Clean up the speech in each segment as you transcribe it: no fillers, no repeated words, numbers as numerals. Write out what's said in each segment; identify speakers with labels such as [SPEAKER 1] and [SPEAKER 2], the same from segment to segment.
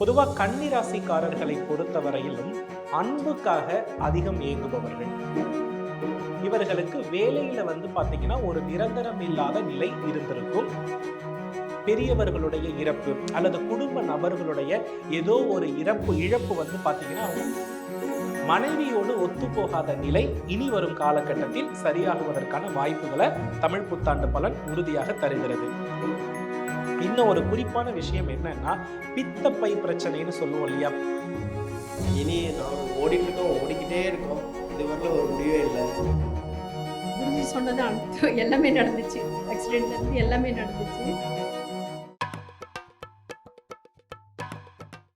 [SPEAKER 1] பொதுவாக கன்னி ராசிக்காரர்களை பொறுத்தவரையிலும் அன்புக்காக அதிகம் ஏங்குபவர்கள். இவர்களுக்கு வேலையில பாத்தீங்கன்னா ஒரு நிரந்தரம் இல்லாத நிலை இருந்திருக்கும். பெரியவர்களுடைய இறப்பு அல்லது குடும்ப நபர்களுடைய ஏதோ ஒரு இழப்பு பாத்தீங்கன்னா மனைவியோடு ஒத்து போகாத நிலை இனி வரும் காலகட்டத்தில் சரியாகுவதற்கான வாய்ப்புகளை தமிழ் புத்தாண்டு பலன் உறுதியாக தருகிறது. இன்னும் ஒரு குறிப்பான விஷயம் என்னன்னா, பித்தப்பை பிரச்சனைன்னு சொல்லுவோம் இல்லையா.
[SPEAKER 2] இனி நாம் ஓடிக்கிட்டே இருக்கோம், இதுவரையில ஒரு முடிவே இல்லை.
[SPEAKER 3] குருஜி சொன்னது எல்லாமே நடந்துச்சு, ஆக்சிடென்ட்ல இருந்து எல்லாமே நடந்துச்சு.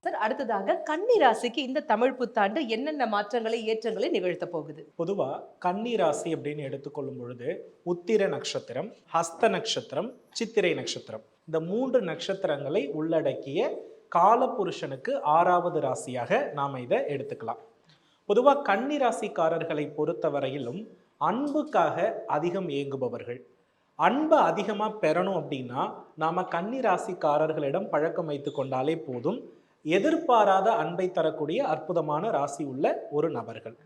[SPEAKER 4] சார், அடுத்ததாக கன்னி ராசிக்கு இந்த தமிழ் புத்தாண்டு என்னென்ன மாற்றங்களை ஏற்றங்களை நிகழ்த்த போகுது?
[SPEAKER 1] பொதுவா கன்னி ராசி அப்படின்னு எடுத்துக்கொள்ளும் பொழுது உத்திர நட்சத்திரம், ஹஸ்த நட்சத்திரம், சித்திரை நட்சத்திரம், இந்த 3 நட்சத்திரங்களை உள்ளடக்கிய காலபுருஷனுக்கு 6வது ராசியாக நாம் இதை எடுத்துக்கலாம். பொதுவாக கன்னி ராசிக்காரர்களை பொறுத்தவரையிலும் அன்புக்காக அதிகம் ஏங்குபவர்கள். அன்பை அதிகமாக பெறணும் அப்படின்னா நாம் கன்னி ராசிக்காரர்களிடம் பழக்கம் வைத்து கொண்டாலே போதும். எதிர்பாராத அன்பை தரக்கூடிய அற்புதமான ராசி உள்ள ஒரு நபர்கள்.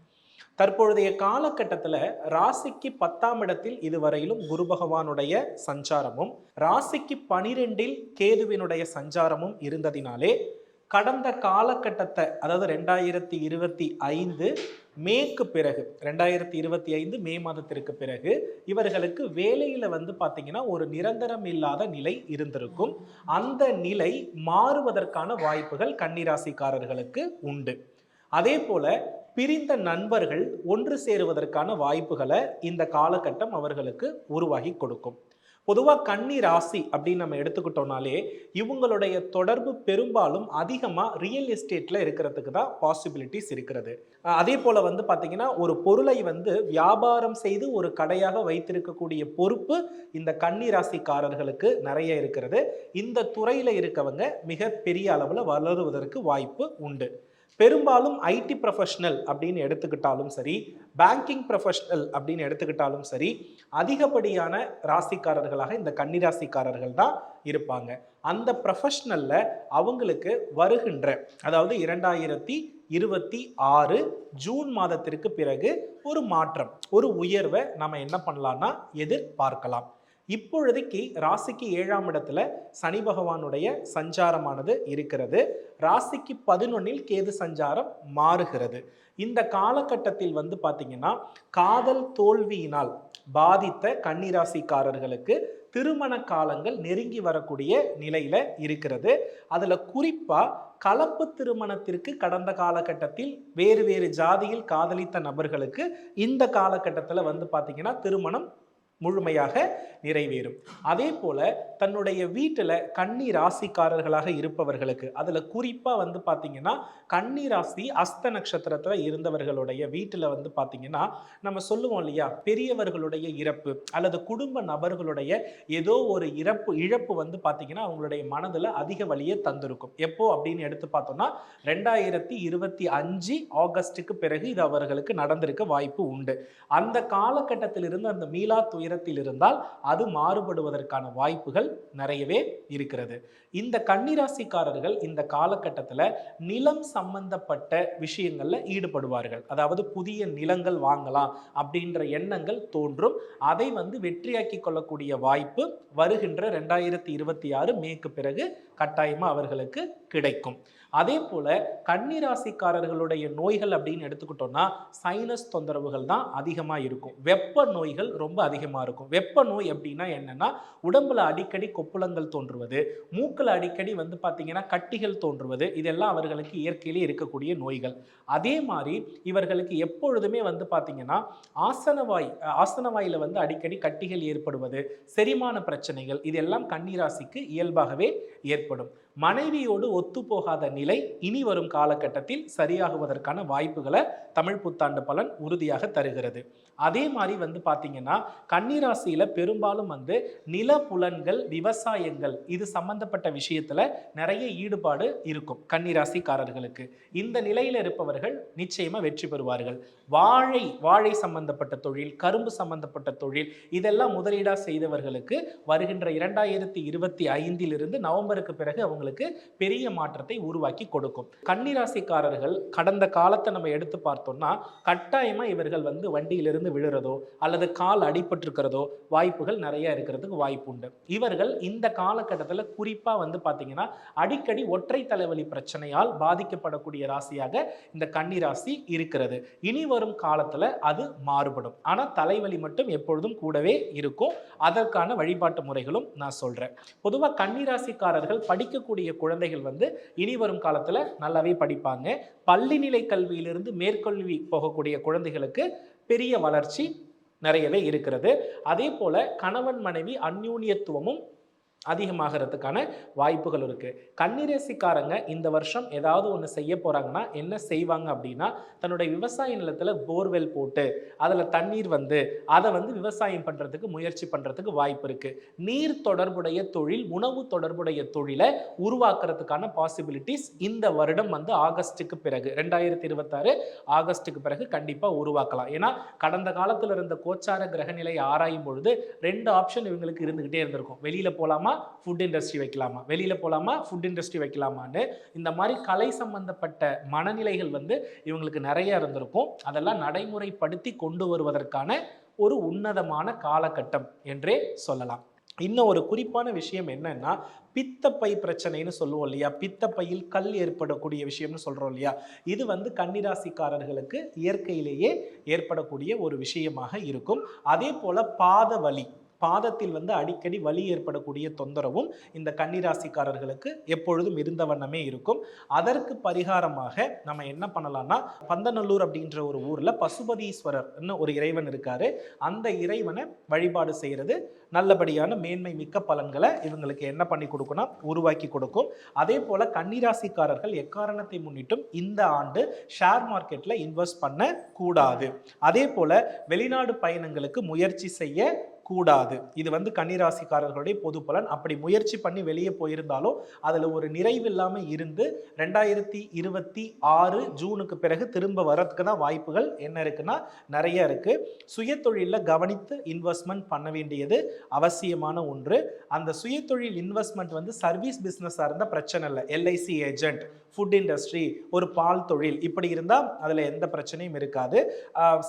[SPEAKER 1] தற்பொழுதைய காலகட்டத்தில் ராசிக்கு 10ஆம் இடத்தில் இதுவரையிலும் குரு பகவானுடைய சஞ்சாரமும் ராசிக்கு 12இல் கேதுவினுடைய சஞ்சாரமும் இருந்ததினாலே கடந்த காலகட்டத்தை, அதாவது 2025 மேக்கு பிறகு, 2025 மே மாதத்திற்கு பிறகு இவர்களுக்கு வேலையில பாத்தீங்கன்னா ஒரு நிரந்தரம் இல்லாத நிலை இருந்திருக்கும். அந்த நிலை மாறுவதற்கான வாய்ப்புகள் கன்னிராசிக்காரர்களுக்கு உண்டு. அதே போல பிரிந்த நண்பர்கள் ஒன்று சேருவதற்கான வாய்ப்புகளை இந்த காலகட்டம் அவர்களுக்கு உருவாகி கொடுக்கும். பொதுவாக கன்னி ராசி அப்படின்னு நம்ம எடுத்துக்கிட்டோம்னாலே இவங்களுடைய தொடர்பு பெரும்பாலும் அதிகமாக ரியல் எஸ்டேட்டில் இருக்கிறதுக்கு தான் பாசிபிலிட்டிஸ் இருக்கிறது. அதே போல் பார்த்தீங்கன்னா ஒரு பொருளை வியாபாரம் செய்து ஒரு கடையாக வைத்திருக்கக்கூடிய பொறுப்பு இந்த கன்னி ராசிக்காரர்களுக்கு நிறைய இருக்கிறது. இந்த துறையில் இருக்கவங்க மிக பெரிய அளவில் வளருவதற்கு வாய்ப்பு உண்டு. பெரும்பாலும் ஐடி ப்ரொஃபஷனல் அப்படின்னு எடுத்துக்கிட்டாலும் சரி, பேங்கிங் ப்ரொஃபஷனல் அப்படின்னு எடுத்துக்கிட்டாலும் சரி, அதிகப்படியான ராசிக்காரர்களாக இந்த கன்னிராசிக்காரர்கள் தான் இருப்பாங்க. அந்த ப்ரொஃபஷனல்ல அவங்களுக்கு வருகின்ற, அதாவது 2026 ஜூன் மாதத்திற்கு பிறகு ஒரு மாற்றம், ஒரு உயர்வை நம்ம என்ன பண்ணலாம்னா எதிர்பார்க்கலாம். இப்பொழுதைக்கு ராசிக்கு 7ஆம் இடத்துல சனி பகவானுடைய சஞ்சாரமானது இருக்கிறது. ராசிக்கு 11இல் கேது சஞ்சாரம் மாறுகிறது. இந்த காலகட்டத்தில் பார்த்தீங்கன்னா காதல் தோல்வியினால் பாதித்த கன்னிராசிக்காரர்களுக்கு திருமண காலங்கள் நெருங்கி வரக்கூடிய நிலையில இருக்கிறது. அதுல குறிப்பா கலப்பு திருமணத்திற்கு கடந்த காலகட்டத்தில் வேறு வேறு ஜாதியில் காதலித்த நபர்களுக்கு இந்த காலகட்டத்தில் பார்த்தீங்கன்னா திருமணம் முழுமையாக நிறைவேறும். அதே போல தன்னுடைய வீட்டில் கன்னி ராசிக்காரர்களாக இருப்பவர்களுக்கு, அதில் குறிப்பாக பார்த்தீங்கன்னா கன்னி ராசி அஸ்த நட்சத்திரத்தில் இருந்தவர்களுடைய வீட்டில் பார்த்தீங்கன்னா நம்ம சொல்லுவோம் இல்லையா, பெரியவர்களுடைய இறப்பு அல்லது குடும்ப நபர்களுடைய ஏதோ ஒரு இழப்பு பார்த்தீங்கன்னா அவங்களுடைய மனதில் அதிக வலியை தந்திருக்கும். எப்போ அப்படின்னு எடுத்து பார்த்தோம்னா 2025 ஆகஸ்டுக்கு பிறகு இது அவர்களுக்கு நடந்திருக்க வாய்ப்பு உண்டு. அந்த காலகட்டத்தில் இருந்து அந்த மீளா துயரத்தில் இருந்தால் அது மாறுபடுவதற்கான வாய்ப்புகள் நிறையவே இருக்கிறது. இந்த கன்னிராசிக்காரர்கள் இந்த காலகட்டத்தில் நிலம் சம்பந்தப்பட்ட விஷயங்கள்ல ஈடுபடுவார்கள். அதாவது புதிய நிலங்கள் வாங்கலாம் அப்படின்ற எண்ணங்கள் தோன்றும். அதை வெற்றியாக்கி கொள்ளக்கூடிய வாய்ப்பு வருகின்ற 2026 மேக்கு பிறகு கட்டாயமா அவர்களுக்கு கிடைக்கும். அதே போல கன்னிராசிக்காரர்களுடைய நோய்கள் அப்படின்னு எடுத்துக்கிட்டோம்னா சைனஸ் தொந்தரவுகள் தான் அதிகமா இருக்கும். வெப்ப நோய்கள் ரொம்ப அதிகமா இருக்கும். வெப்ப நோய் அப்படின்னா என்னன்னா, உடம்புல அடிக்கடி கொப்புளங்கள் தோன்றுவது, மூக்குல அடிக்கடி பாத்தீங்கன்னா கட்டிகள் தோன்றுவது, இதெல்லாம் அவர்களுக்கு இயற்கையிலே இருக்கக்கூடிய நோய்கள். அதே மாதிரி இவர்களுக்கு எப்பொழுதுமே பாத்தீங்கன்னா ஆசனவாயில அடிக்கடி கட்டிகள் ஏற்படுவது, செரிமான பிரச்சனைகள், இதெல்லாம் கன்னிராசிக்கு இயல்பாகவே ஏற்படும். மனைவியோடு ஒத்து போகாத நிலை இனி வரும் காலகட்டத்தில் சரியாகுவதற்கான வாய்ப்புகளை தமிழ் புத்தாண்டு பலன் உறுதியாக தருகிறது. அதே மாதிரி பார்த்தீங்கன்னா கன்னிராசியில பெரும்பாலும் நில புலன்கள், விவசாயங்கள் இது சம்பந்தப்பட்ட விஷயத்துல நிறைய ஈடுபாடு இருக்கும் கன்னிராசிக்காரர்களுக்கு. இந்த நிலையில இருப்பவர்கள் நிச்சயமா வெற்றி பெறுவார்கள். வாழை சம்பந்தப்பட்ட தொழில், கரும்பு சம்பந்தப்பட்ட தொழில், இதெல்லாம் முதலீடா செய்தவர்களுக்கு வருகின்ற 2025 நவம்பருக்கு பிறகு அவங்களுக்கு இவங்களுக்கு பெரிய மாற்றத்தை உருவாக்கி கொடுக்கும். கன்னிராசிக்காரர்கள் கடந்த காலத்தை நம்ம எடுத்து பார்த்தோம்னா கட்டாயமா இவர்கள் வந்து வண்டியிலிருந்து விழுறதோ அல்லது கால் அடிபட்டிருக்கிறதோ வாய்ப்புகள் நிறைய இருக்கிறதுக்கு வாய்ப்பு உண்டு. இவர்கள் இந்த காலகட்டத்தில் குறிப்பா வந்து பாத்தீங்கன்னா அடிக்கடி ஒற்றை தலைவலி பிரச்சனையால் பாதிக்கப்படக்கூடிய ராசியாக இந்த கன்னிராசி இருக்கிறது. இனி வரும் காலத்துல அது மாறுபடும். ஆனா தலைவலி மட்டும் எப்பொழுதும் கூடவே இருக்கும். அதற்கான வழிபாட்டு முறைகளும் நான் சொல்றேன். பொதுவா கன்னிராசிக்காரர்கள் படிக்கக்கூடிய குழந்தைகள் வந்து இனி வரும் காலத்துல நல்லாவே படிப்பாங்க. பள்ளி நிலை கல்வியிலிருந்து மேற்கல்வி போகக்கூடிய குழந்தைகளுக்கு பெரிய வளர்ச்சி நிறையவே இருக்கிறது. அதே போல கணவன் மனைவி அந்யூன்யத்துவமும் அதிகமாகிறதுக்கான வாய்ப்புகள் இருக்கு. கன்னிராசிக்காரங்க இந்த வருஷம் ஏதாவது ஒன்று செய்ய போறாங்கன்னா என்ன செய்வாங்க அப்படின்னா தன்னுடைய விவசாய நிலத்துல போர்வெல் போட்டு அதுல தண்ணீர் வந்து அதை வந்து விவசாயம் பண்றதுக்கு முயற்சி பண்றதுக்கு வாய்ப்பு இருக்கு. நீர் தொடர்புடைய தொழில், உணவு தொடர்புடைய தொழிலை உருவாக்குறதுக்கான பாசிபிலிட்டிஸ் இந்த வருடம் வந்து ஆகஸ்டுக்கு பிறகு 2026 ஆகஸ்டுக்கு பிறகு கண்டிப்பா உருவாக்கலாம். ஏன்னா கடந்த காலத்துல இருந்த கோச்சார கிரகநிலை ஆராயும் பொழுது 2 ஆப்ஷன் இவங்களுக்கு இருந்துகிட்டே இருந்திருக்கும். வெளியில போலாமா, ஃபுட் இண்டஸ்ட்ரி வைக்கலாமா, வெளியில போலாமா, ஃபுட் இண்டஸ்ட்ரி வைக்கலாமான்னு இந்த மாதிரி கலை சம்பந்தப்பட்ட மனநிலைகள் வந்து இவங்களுக்கு நிறைய இருந்திருக்கும். அதெல்லாம் நடைமுறைப்படுத்தி கொண்டு வருவதற்கான ஒரு உன்னதமான காலகட்டம் என்றே சொல்லலாம். இன்னும் ஒரு குறிப்பான விஷயம் என்னன்னா பித்தப்பை பிரச்சனைன்னு சொல்லுவோம் இல்லையா, பித்தப்பையில் கல் ஏற்படக்கூடிய விஷயம்னு சொல்றோம் இல்லையா, இது வந்து கன்னிராசிக்காரர்களுக்கு இயற்கையிலேயே ஏற்படக்கூடிய ஒரு விஷயமாக இருக்கும். அதே போல பாத வலி, பாதத்தில் வந்து அடிக்கடி வலி ஏற்படக்கூடிய தொந்தரவும் இந்த கன்னிராசிக்காரர்களுக்கு எப்பொழுதும் இருந்த வண்ணமே இருக்கும். அதற்கு பரிகாரமாக நம்ம என்ன பண்ணலாம்னா பந்தநல்லூர் அப்படின்ற ஒரு ஊர்ல பசுபதீஸ்வரர்னு ஒரு இறைவன் இருக்காரு. அந்த இறைவனை வழிபாடு செய்யறது நல்லபடியான மேன்மை மிக்க பலன்களை இவங்களுக்கு என்ன பண்ணி கொடுக்கும்னா உருவாக்கி கொடுக்கும். அதே போல கன்னிராசிக்காரர்கள் எக்காரணத்தை முன்னிட்டும் இந்த ஆண்டு ஷேர் மார்க்கெட்ல இன்வெஸ்ட் பண்ண கூடாது. அதே போல வெளிநாடு பயணங்களுக்கு முயற்சி செய்ய கூடாது. இது வந்து கன்னிராசிக்காரர்களுடைய பொது பலன். அப்படி முயற்சி பண்ணி வெளியே போயிருந்தாலும் அதுல ஒரு நிறைவு இல்லாம இருந்து 2026 ஜூனுக்கு பிறகு திரும்ப வரதுக்கு தான் வாய்ப்புகள் என்ன இருக்குன்னா நிறைய இருக்கு. சுயதொழில கவனித்து இன்வெஸ்ட்மெண்ட் பண்ண வேண்டியது அவசியமான ஒன்று. அந்த சுயதொழில் இன்வெஸ்ட்மெண்ட் வந்து சர்வீஸ் பிசினஸா இருந்தா பிரச்சனை இல்லை. எல்ஐசி ஏஜென்ட், ஃபுட் இண்டஸ்ட்ரி, ஒரு பால் தொழில் இப்படி இருந்தால் அதில் எந்த பிரச்சனையும் இருக்காது.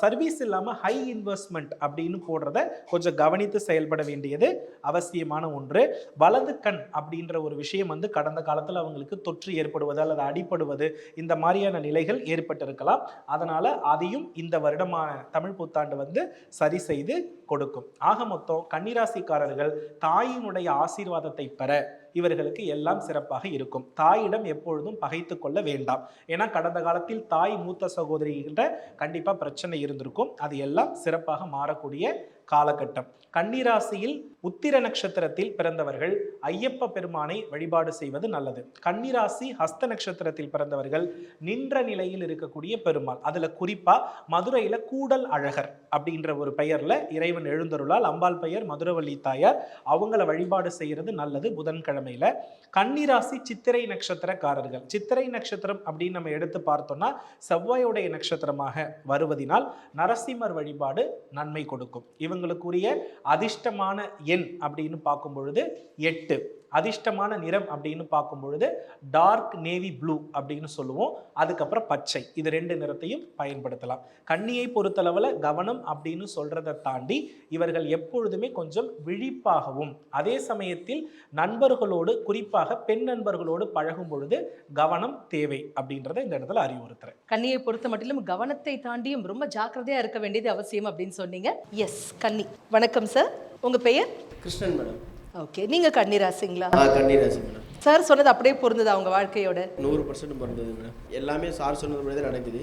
[SPEAKER 1] சர்வீஸ் இல்லாமல் ஹை இன்வெஸ்ட்மெண்ட் அப்படின்னு போடுறத கொஞ்சம் கவனித்து செயல்பட வேண்டியது அவசியமான ஒன்று. வலது கண் அப்படின்ற ஒரு விஷயம் வந்து கடந்த காலத்தில் அவங்களுக்கு தொற்று ஏற்படுவது அல்லது அடிப்படுவது இந்த மாதிரியான நிலைகள் ஏற்பட்டிருக்கலாம். அதனால அதையும் இந்த வருடமான தமிழ் புத்தாண்டு வந்து சரி செய்து கொடுக்கும். ஆக மொத்தம் கன்னிராசிக்காரர்கள் தாயினுடைய ஆசீர்வாதத்தை பெற இவர்களுக்கு எல்லாம் சிறப்பாக இருக்கும். தாயிடம் எப்பொழுதும் பகைத்து கொள்ள வேண்டாம். ஏன்னா கடந்த காலத்தில் தாய் மூத்த சகோதரிகிட்ட கண்டிப்பா பிரச்சனை இருந்திருக்கும். அது எல்லாம் சிறப்பாக மாறக்கூடிய காலகட்டம். கன்னிராசியில் உத்திர நட்சத்திரத்தில் பிறந்தவர்கள் ஐயப்ப பெருமானை வழிபாடு செய்வது நல்லது. கன்னிராசி ஹஸ்த நட்சத்திரத்தில் பிறந்தவர்கள் நின்ற நிலையில் இருக்கக்கூடிய பெருமாள், அதுல குறிப்பா மதுரையில கூடல் அழகர் அப்படின்ற ஒரு பெயர்ல இறைவன் எழுந்தருளால், அம்பாள் பெயர் மதுரவள்ளி தாயார், அவங்கள வழிபாடு செய்யறது நல்லது புதன்கிழமையில. கன்னிராசி சித்திரை நட்சத்திரக்காரர்கள், சித்திரை நட்சத்திரம் அப்படின்னு நம்ம எடுத்து பார்த்தோம்னா செவ்வாயுடைய நட்சத்திரமாக வருவதினால் நரசிம்மர் வழிபாடு நன்மை கொடுக்கும். இவங்களுக்குரிய அதிர்ஷ்டமான எண் அப்படின்னு பார்க்கும் பொழுது 8. அதிர்ஷ்டமான நிறம் அப்படின்னு பார்க்கும் பொழுது டார்க் நேவி ப்ளூ அப்படின்னு சொல்லுவோம். அதுக்கப்புறம் பச்சை, இது 2 நிறத்தையும் பயன்படுத்தலாம். கன்னியை பொறுத்தளவில் கவனம் அப்படின்னு சொல்றதை தாண்டி இவர்கள் எப்பொழுதுமே கொஞ்சம் விழிப்பாகவும் அதே சமயத்தில் நண்பர்களோடு குறிப்பாக பெண் நண்பர்களோடு பழகும் பொழுது கவனம் தேவை அப்படின்றத இந்த இடத்துல அறிவுறுத்துறேன்.
[SPEAKER 4] கன்னியை பொறுத்த மட்டிலும் கவனத்தை தாண்டியும் ரொம்ப ஜாக்கிரதையா இருக்க வேண்டியது அவசியம் அப்படின்னு சொன்னீங்க. எஸ், கன்னி. வணக்கம் சார், உங்க பெயர்?
[SPEAKER 2] கிருஷ்ணன் மேடம்.
[SPEAKER 4] ஓகே, நீங்க கன்னிராசிங்களா?
[SPEAKER 2] கன்னிராசி மேடம்.
[SPEAKER 4] சார் சொன்னது அப்படியே பொருந்தது அவங்க வாழ்க்கையோட?
[SPEAKER 2] 100% பொருந்தது மேடம். எல்லாமே சார் சொன்னது மாதிரி தான் நடக்குது.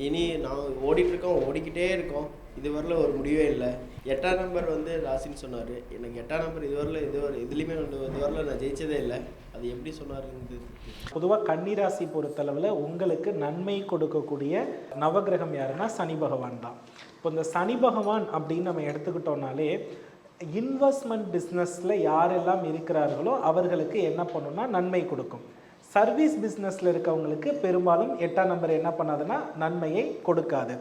[SPEAKER 2] இனி நான் ஓடிக்கிட்டே இருக்கோம். இதுவரையில் ஒரு முடிவே இல்லை. 8ஆம் நம்பர் வந்து ராசின்னு சொன்னார். எனக்கு 8ஆம் நம்பர் இதுலேயுமே இதுவரையில் நான் ஜெயிச்சதே இல்லை. அது எப்படி சொன்னாருங்கிறது.
[SPEAKER 1] பொதுவாக கன்னிராசி பொறுத்தளவில் உங்களுக்கு நன்மை கொடுக்கக்கூடிய நவகிரகம் யாருன்னா சனி பகவான் தான். இப்போ இந்த சனி பகவான் அப்படின்னு நம்ம எடுத்துக்கிட்டோம்னாலே இன்வெஸ்ட்மெண்ட் பிஸ்னஸில் யாரெல்லாம் இருக்கிறார்களோ அவர்களுக்கு என்ன பண்ணுன்னா நன்மை கொடுக்கும். சர்வீஸ் பிஸ்னஸில் இருக்கவங்களுக்கு பெரும்பாலும் 8ஆம் நம்பர் என்ன பண்ணாதுன்னா நன்மையை கொடுக்காது.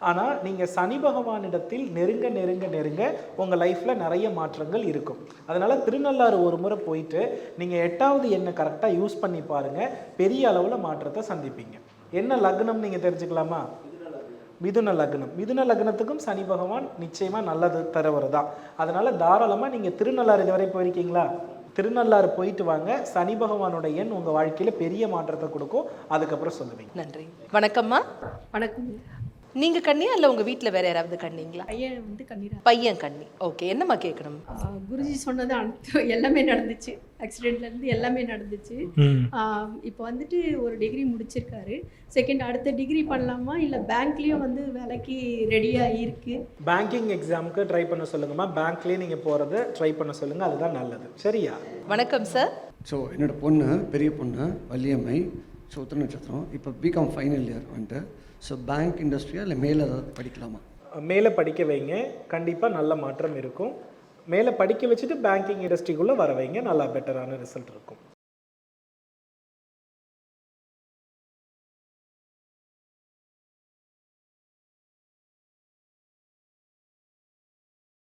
[SPEAKER 1] ஆனால் நீங்கள் சனி பகவானிடத்தில் நெருங்க நெருங்க நெருங்க உங்கள் லைஃப்பில் நிறைய மாற்றங்கள் இருக்கும். அதனால் திருநள்ளாறு ஒரு முறை போயிட்டு நீங்கள் 8வது எண்ணை கரெக்டாக யூஸ் பண்ணி பாருங்கள், பெரிய அளவில் மாற்றத்தை சந்திப்பீங்க. என்ன லக்னம் நீங்கள் தெரிஞ்சுக்கலாமா? மிதுன லக்னம். மிதுன லக்னத்துக்கும் சனி பகவான் நிச்சயமாக நல்லது தரவர் தான். அதனால் தாராளமாக நீங்கள் திருநள்ளாறு இதுவரை போயிருக்கீங்களா? திருநள்ளாறு போயிட்டு வாங்க. சனி பகவானோட எண் உங்கள் வாழ்க்கையில் பெரிய மாற்றத்தை கொடுக்கும். அதுக்கப்புறம் சொல்லுவீங்க.
[SPEAKER 4] நன்றி. வணக்கம்மா.
[SPEAKER 3] வணக்கம்.
[SPEAKER 4] நீங்க கன்னியா இல்லை உங்க வீட்டில் வேற யாராவது கன்னிங்களா?
[SPEAKER 3] பையன் வந்து கண்ணீரா.
[SPEAKER 4] பையன் கன்னி. ஓகே, என்னம்மா கேட்கணும்?
[SPEAKER 3] குருஜி சொன்னது எல்லாமே நடந்துச்சு. ஆக்சிடென்ட்லேருந்து எல்லாமே நடந்துச்சு. இப்போ வந்துட்டு ஒரு டிகிரி முடிச்சிருக்காரு. அடுத்த டிகிரி பண்ணலாமா இல்லை பேங்க்லேயும் வந்து வேலைக்கு ரெடியாக இருக்கு.
[SPEAKER 1] பேங்கிங் எக்ஸாமுக்கு ட்ரை பண்ண சொல்லுங்கம்மா. பேங்க்லேயே நீங்கள் போகிறத ட்ரை பண்ண சொல்லுங்கள், அதுதான் நல்லது. சரியா?
[SPEAKER 4] வணக்கம் சார்.
[SPEAKER 5] ஸோ என்னோடய பொண்ணு, பெரிய பொண்ணு வள்ளியம்மை, ஸோ உத்திர நட்சத்திரம். இப்போ பிகாம் ஃபைனல் இயர் வந்துட்டு. ஸோ பேங்க் இண்டஸ்ட்ரியா இல்லை மேலே ஏதாவது படிக்கலாமா?
[SPEAKER 1] மேலே படிக்க வைங்க, கண்டிப்பாக நல்ல மாற்றம் இருக்கும். மேலே படிக்க வச்சுட்டு பேங்கிங் இண்டஸ்ட்ரிக்குள்ளே வர வைங்க, நல்லா பெட்டரான ரிசல்ட் இருக்கும்.